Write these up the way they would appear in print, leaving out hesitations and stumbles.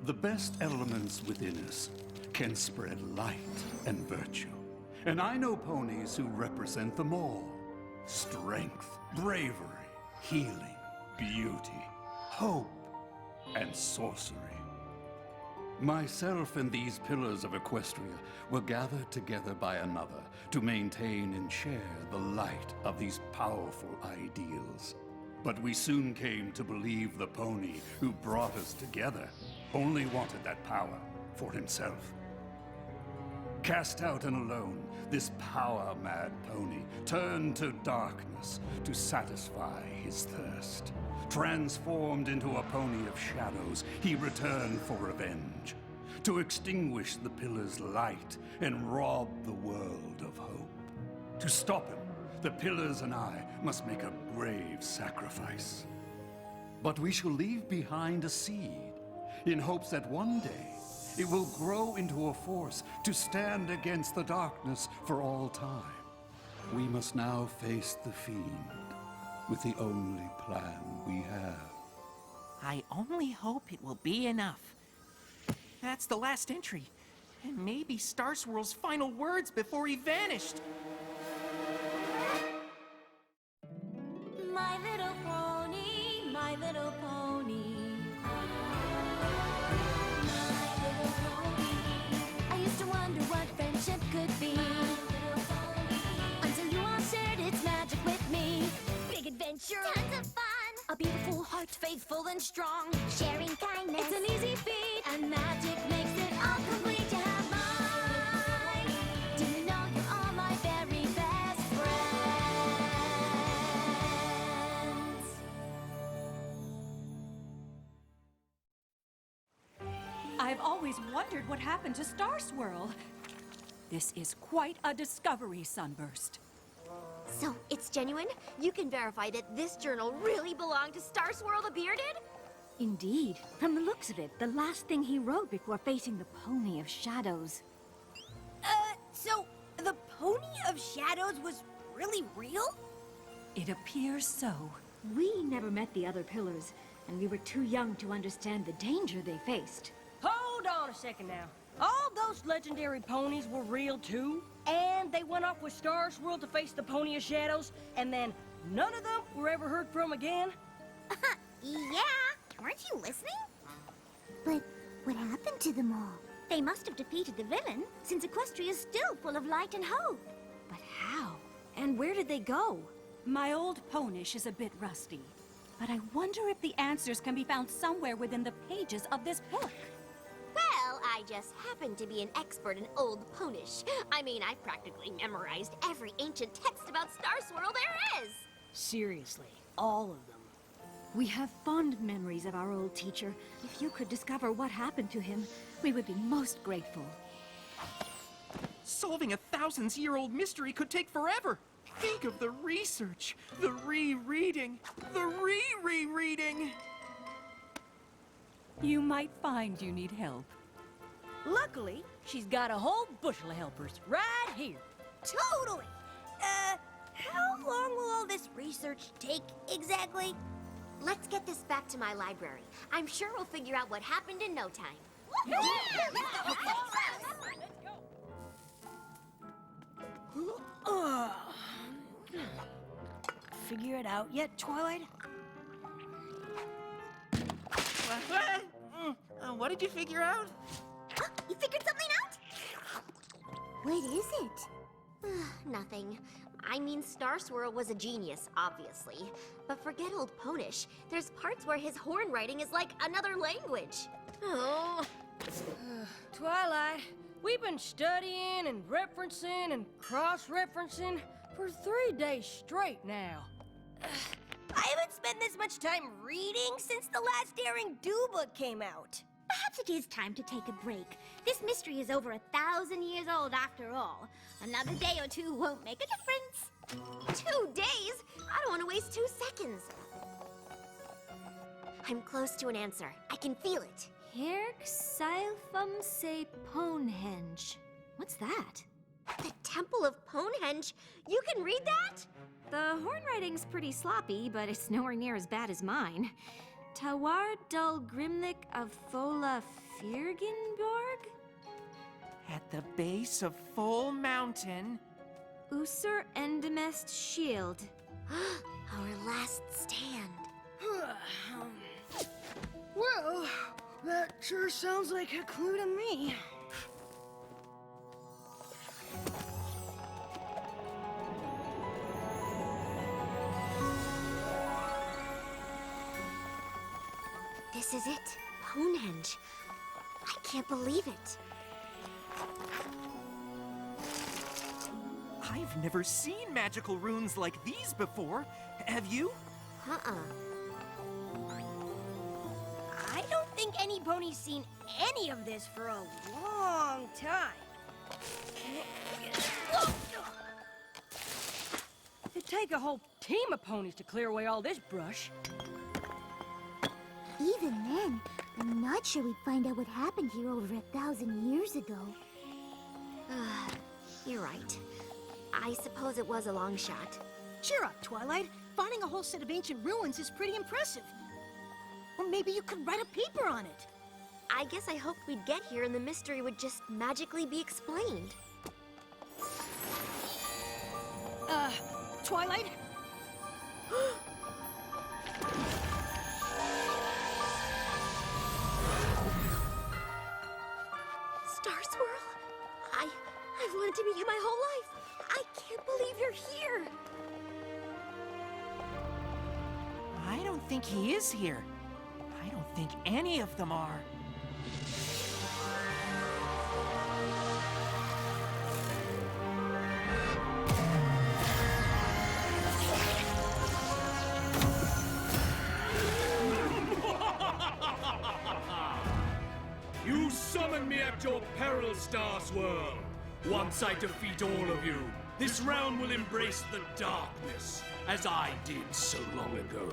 The best elements within us can spread light and virtue. And I know ponies who represent them all. Strength, bravery, healing, beauty, hope, and sorcery. Myself and these pillars of Equestria were gathered together by another to maintain and share the light of these powerful ideals. But we soon came to believe the pony who brought us together only wanted that power for himself. Cast out and alone, this power-mad pony turned to darkness to satisfy his thirst. Transformed into a pony of shadows, he returned for revenge, to extinguish the pillar's light and rob the world of hope. To stop him, the pillars and I must make a brave sacrifice. But we shall leave behind a seed, in hopes that one day it will grow into a force to stand against the darkness for all time. We must now face the fiend with the only plan we have. I only hope it will be enough. That's the last entry. And maybe Star Swirl's final words before he vanished. My little pony, my little pony. My little pony. I used to wonder what friendship could be. Until you all shared its magic with me. Big adventure, tons of fun. A beautiful heart, faithful and strong. Sharing kindness, it's an easy feat. And magic makes it all complete. You have mine. Do you know you're all my very best friends? I've always wondered what happened to Star Swirl. This is quite a discovery, Sunburst. So, it's genuine? You can verify that this journal really belonged to Star Swirl the Bearded? Indeed. From the looks of it, the last thing he wrote before facing the Pony of Shadows. So the Pony of Shadows was really real? It appears so. We never met the other pillars, and we were too young to understand the danger they faced. Hold on a second now. All those legendary ponies were real too, and they went off with Star Swirl to face the Pony of Shadows, and then none of them were ever heard from again? Yeah, weren't you listening? But what happened to them all? They must have defeated the villain, since Equestria is still full of light and hope. But how? And where did they go? My old Ponish is a bit rusty, but I wonder if the answers can be found somewhere within the pages of this book. Well, I just happen to be an expert in Old Ponish. I mean, I've practically memorized every ancient text about Star Swirl there is. Seriously, all of them. We have fond memories of our old teacher. If you could discover what happened to him, we would be most grateful. Solving a thousands-year-old mystery could take forever. Think of the research, the rereading, the re-rereading. You might find you need help. Luckily, she's got a whole bushel of helpers right here. Totally! How long will all this research take exactly? Let's get this back to my library. I'm sure we'll figure out what happened in no time. Figure it out yet, Twilight? What did you figure out? You figured something out? What is it? Nothing. I mean, Star Swirl was a genius, obviously. But forget Old Ponish. There's parts where his horn writing is like another language. Oh. Twilight, we've been studying and referencing and cross-referencing for 3 days straight now. I haven't spent this much time reading since the last Daring Do book came out. Perhaps it is time to take a break. This mystery is over 1,000 years old after all. Another day or two won't make a difference. 2 days? I don't want to waste 2 seconds. I'm close to an answer. I can feel it. Herc Silphum se Ponehenge. What's that? The Temple of Ponehenge? You can read that? The horn writing's pretty sloppy, but it's nowhere near as bad as mine. Tawar Dul Grimlik of Fola Firgenborg? At the base of Full Mountain. Usur Endemest Shield. Our last stand. Well, that sure sounds like a clue to me. This is it. Ponehenge. I can't believe it. I've never seen magical runes like these before. Have you? Uh-uh. I don't think any pony's seen any of this for a long time. It'd take a whole team of ponies to clear away all this brush. Even then, I'm not sure we'd find out what happened here over 1,000 years ago. You're right. I suppose it was a long shot. Cheer up, Twilight. Finding a whole set of ancient ruins is pretty impressive. Or maybe you could write a paper on it. I guess I hoped we'd get here and the mystery would just magically be explained. Twilight? Star Swirl? I've wanted to meet you my whole life. I can't believe you're here. I don't think he is here. I don't think any of them are. You summon me at your peril, Star Swirl. Once I defeat all of you, this realm will embrace the darkness, as I did so long ago.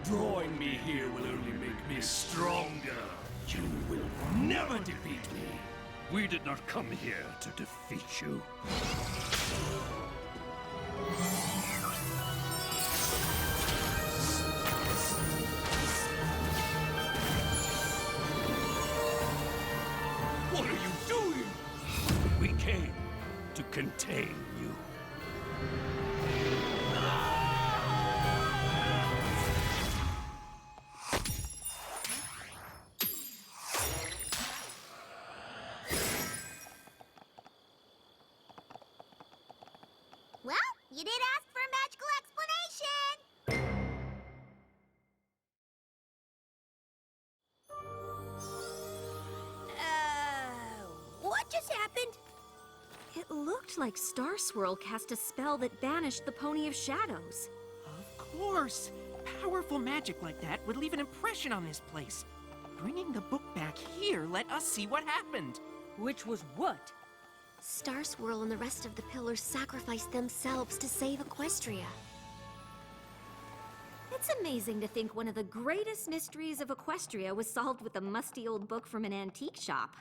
Drawing me here will only make me stronger. You will never defeat me. We did not come here to defeat you. What are you doing? We came to contain you. Well, you did ask for a magical explanation! What just happened? It looked like Star Swirl cast a spell that banished the Pony of Shadows. Of course. Powerful magic like that would leave an impression on this place. Bringing the book back here let us see what happened. Which was what? Star Swirl and the rest of the pillars sacrificed themselves to save Equestria. It's amazing to think one of the greatest mysteries of Equestria was solved with a musty old book from an antique shop.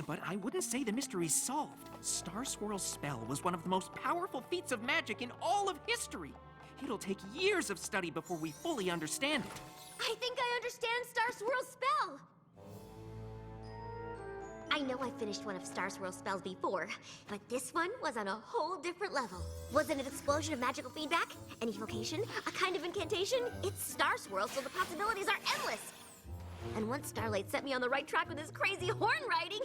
But I wouldn't say the mystery's solved. Star Swirl's spell was one of the most powerful feats of magic in all of history. It'll take years of study before we fully understand it. I think I understand Star Swirl's spell! I know I finished one of Star Swirl's spells before, but this one was on a whole different level. Wasn't an explosion of magical feedback? An evocation? A kind of incantation? It's Star Swirl, so the possibilities are endless! And once Starlight set me on the right track with his crazy horn riding,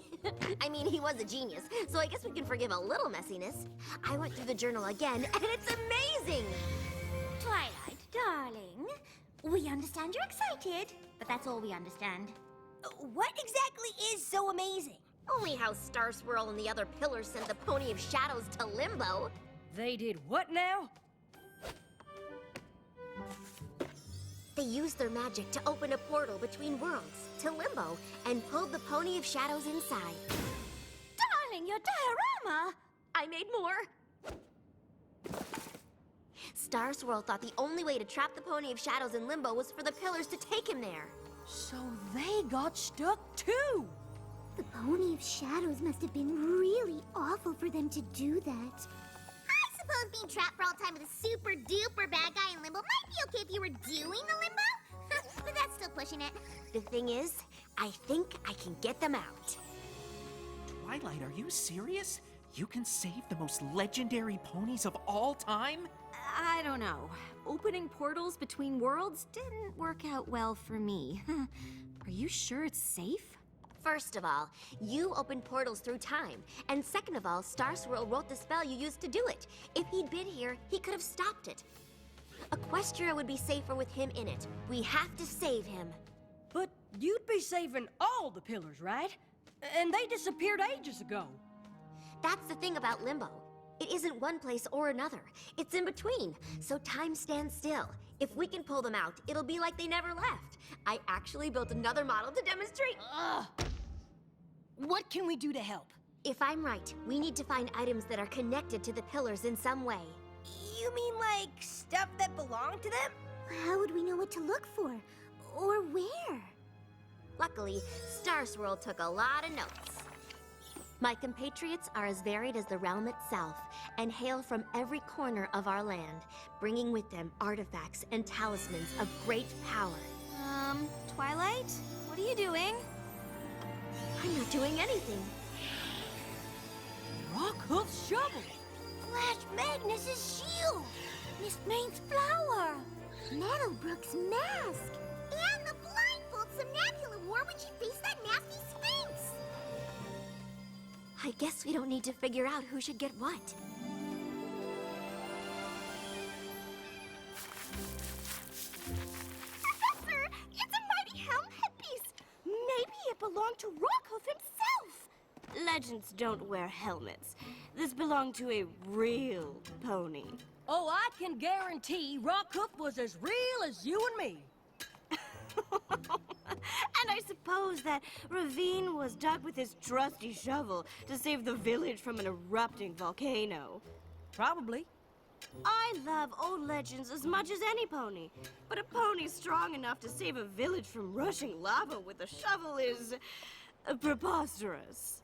I mean, he was a genius, so I guess we can forgive a little messiness. I went through the journal again, and it's amazing! Twilight, darling, we understand you're excited, but that's all we understand. What exactly is so amazing? Only how Star Swirl and the other pillars sent the Pony of Shadows to Limbo. They did what now? They used their magic to open a portal between worlds, to Limbo, and pulled the Pony of Shadows inside. Darling, your diorama! I made more! Star Swirl thought the only way to trap the Pony of Shadows in Limbo was for the pillars to take him there. So they got stuck too! The Pony of Shadows must have been really awful for them to do that. I suppose being trapped for all time with a super duper bad guy in limbo might be okay if you were doing the limbo, but that's still pushing it. The thing is, I think I can get them out. Twilight, are you serious? You can save the most legendary ponies of all time? I don't know. Opening portals between worlds didn't work out well for me. Are you sure it's safe? First of all, you opened portals through time. And second of all, Star Swirl wrote the spell you used to do it. If he'd been here, he could have stopped it. Equestria would be safer with him in it. We have to save him. But you'd be saving all the pillars, right? And they disappeared ages ago. That's the thing about limbo. It isn't one place or another. It's in between, so time stands still. If we can pull them out, it'll be like they never left. I actually built another model to demonstrate. What can we do to help? If I'm right, we need to find items that are connected to the pillars in some way. You mean like stuff that belonged to them? How would we know what to look for? Or where? Luckily, Star Swirl took a lot of notes. My compatriots are as varied as the realm itself and hail from every corner of our land, bringing with them artifacts and talismans of great power. Twilight? What are you doing? I'm not doing anything. Rockhoof's shovel! Flash Magnus's shield! Miss Maine's flower! Meadowbrook's mask! And the blindfold Somnambula wore when she faced that nasty Sphinx! I guess we don't need to figure out who should get what. Professor, it's a mighty helm headpiece! Maybe it belonged to Rockhoof himself! Legends don't wear helmets. This belonged to a real pony. Oh, I can guarantee Rockhoof was as real as you and me. And I suppose that ravine was dug with his trusty shovel to save the village from an erupting volcano. Probably. I love old legends as much as any pony, but a pony strong enough to save a village from rushing lava with a shovel is preposterous.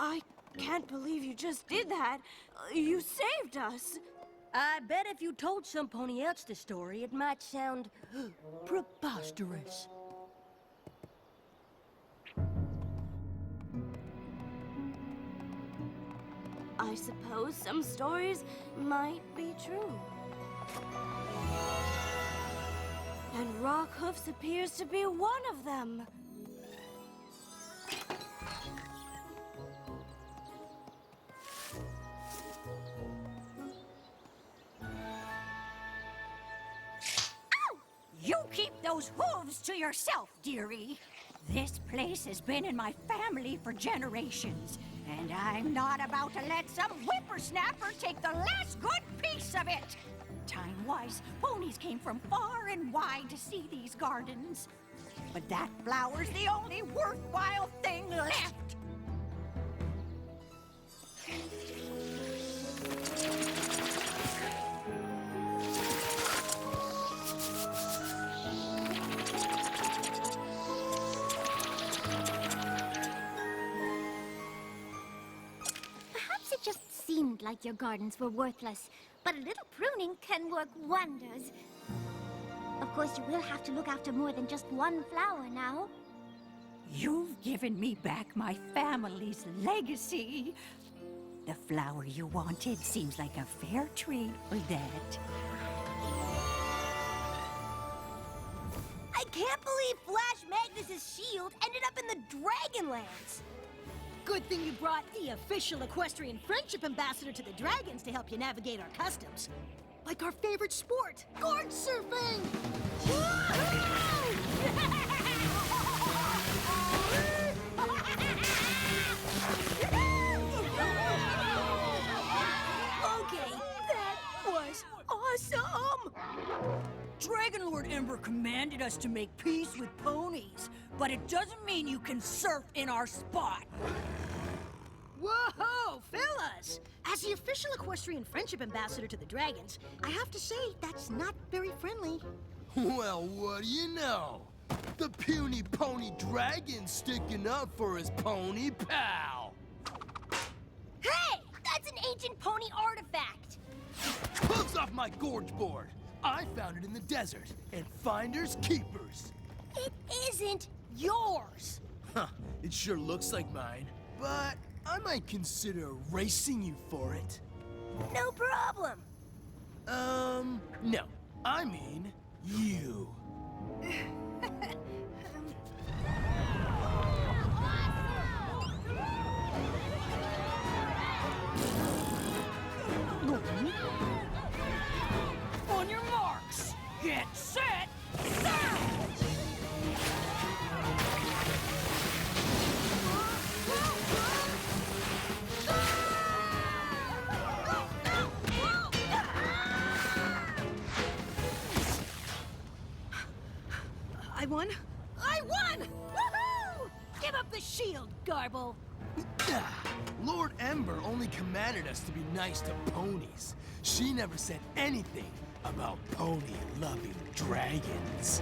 I can't believe you just did that. You saved us. I bet if you told some pony else the story, it might sound preposterous. I suppose some stories might be true. And Rockhoofs appears to be one of them. You keep those hooves to yourself, dearie. This place has been in my family for generations, and I'm not about to let some whippersnapper take the last good piece of it. Time-wise, ponies came from far and wide to see these gardens. But that flower's the only worthwhile thing left. Perhaps it just seemed like your gardens were worthless, but a little pruning can work wonders. Of course, you will have to look after more than just one flower now. You've given me back my family's legacy. The flower you wanted seems like a fair trade for that. I can't believe Flash Magnus's shield ended up in the Dragonlands. Good thing you brought the official equestrian friendship ambassador to the dragons to help you navigate our customs. Like our favorite sport, gorge surfing! Okay, that was awesome! Dragon Lord Ember commanded us to make peace with ponies, but it doesn't mean you can surf in our spot. Whoa, fellas! As the official equestrian friendship ambassador to the Dragons, I have to say that's not very friendly. Well, what do you know? The puny pony dragon's sticking up for his pony pal. Hey! That's an ancient pony artifact! Hooves off my gorge board! I found it in the desert, and finders keepers. It isn't yours! Huh, it sure looks like mine, but I might consider racing you for it. No problem. No. I mean, you. On your marks, get set, I won? I won! Woohoo! Give up the shield, Garble. Lord Ember only commanded us to be nice to ponies. She never said anything about pony-loving dragons.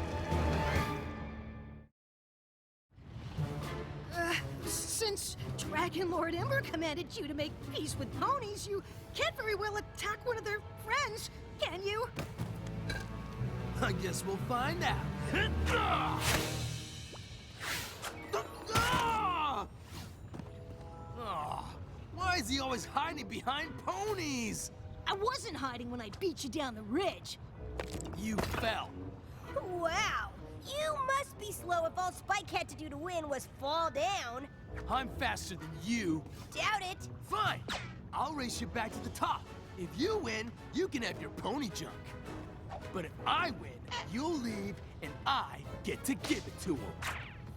Since Dragon Lord Ember commanded you to make peace with ponies, you can't very well attack one of their friends, can you? I guess we'll find out. Why is he always hiding behind ponies? I wasn't hiding when I beat you down the ridge. You fell. Wow! You must be slow if all Spike had to do to win was fall down. I'm faster than you. Doubt it. Fine. I'll race you back to the top. If you win, you can have your pony junk. But if I win, you'll leave and I get to give it to him.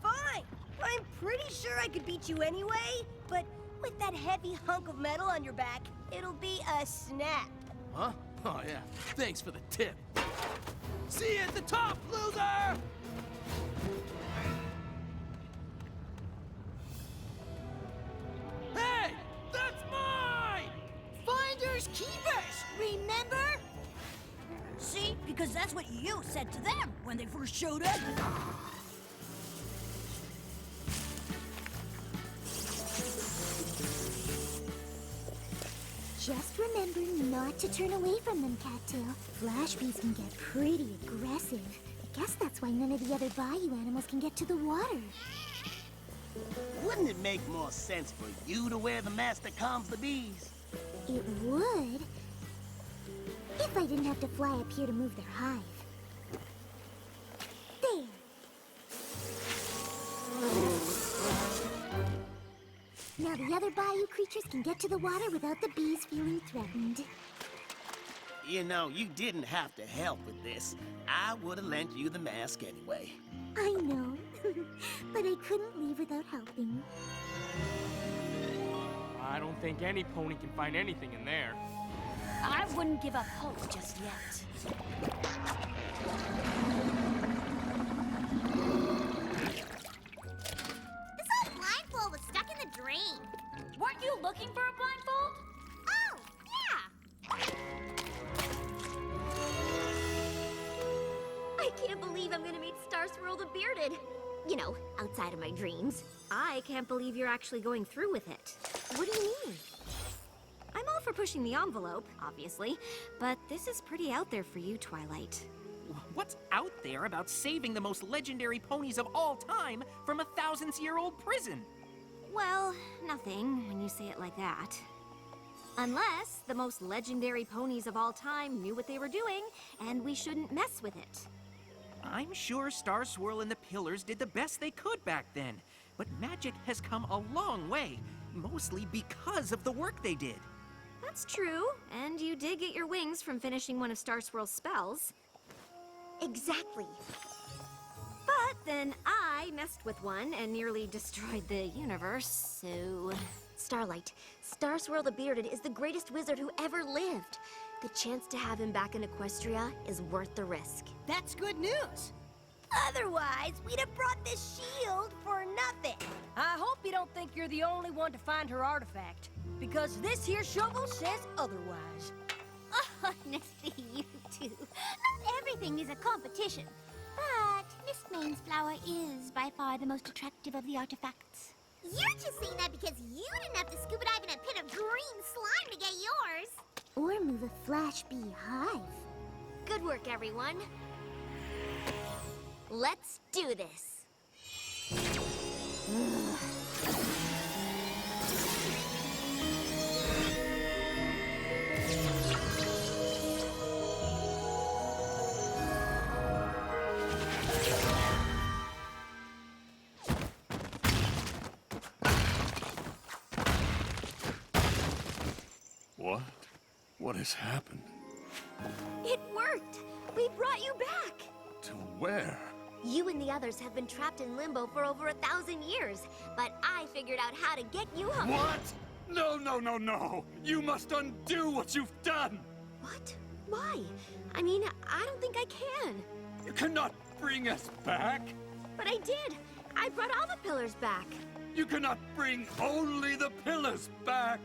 Fine. I'm pretty sure I could beat you anyway, but with that heavy hunk of metal on your back, it'll be a snap. Huh? Oh, yeah. Thanks for the tip. See you at the top, loser! Hey! That's mine! Finders keepers, remember? See? Because that's what you said to them when they first showed up. Just remember not to turn away from them, Cattail. Flash bees can get pretty aggressive. I guess that's why none of the other bayou animals can get to the water. Wouldn't it make more sense for you to wear the mask that calms the bees? It would. If I didn't have to fly up here to move their hive. There. Now the other bayou creatures can get to the water without the bees feeling threatened. You know, you didn't have to help with this. I would have lent you the mask anyway. I know, but I couldn't leave without helping. I don't think any pony can find anything in there. I wouldn't give up hope just yet. This old blindfold was stuck in the drain. Weren't you looking for a blindfold? Oh, yeah. I can't believe I'm gonna meet Star Swirl the Bearded. You know, outside of my dreams. I can't believe you're actually going through with it. What do you mean? I'm all for pushing the envelope, obviously, but this is pretty out there for you, Twilight. What's out there about saving the most legendary ponies of all time from a thousands-year-old prison? Well, nothing when you say it like that. Unless the most legendary ponies of all time knew what they were doing, and we shouldn't mess with it. I'm sure Star Swirl and the Pillars did the best they could back then, but magic has come a long way, mostly because of the work they did. That's true, and you did get your wings from finishing one of Star Swirl's spells. Exactly. But then I messed with one and nearly destroyed the universe, so... Starlight, Star Swirl the Bearded is the greatest wizard who ever lived. The chance to have him back in Equestria is worth the risk. That's good news. Otherwise, we'd have brought this shield for nothing. I hope you don't think you're the only one to find her artifact, because this here shovel says otherwise. Honestly, you two. Not everything is a competition. But Miss Maine's flower is by far the most attractive of the artifacts. You're just saying that because you didn't have to scuba dive in a pit of green slime to get yours. Or move a flash beehive. Good work, everyone. Let's do this. What? What has happened? It worked! We brought you back! To where? You and the others have been trapped in limbo for over 1,000 years, but I figured out how to get you home. What? No, no, no, no! You must undo what you've done! What? Why? I mean, I don't think I can. You cannot bring us back! But I did! I brought all the pillars back! You cannot bring only the pillars back!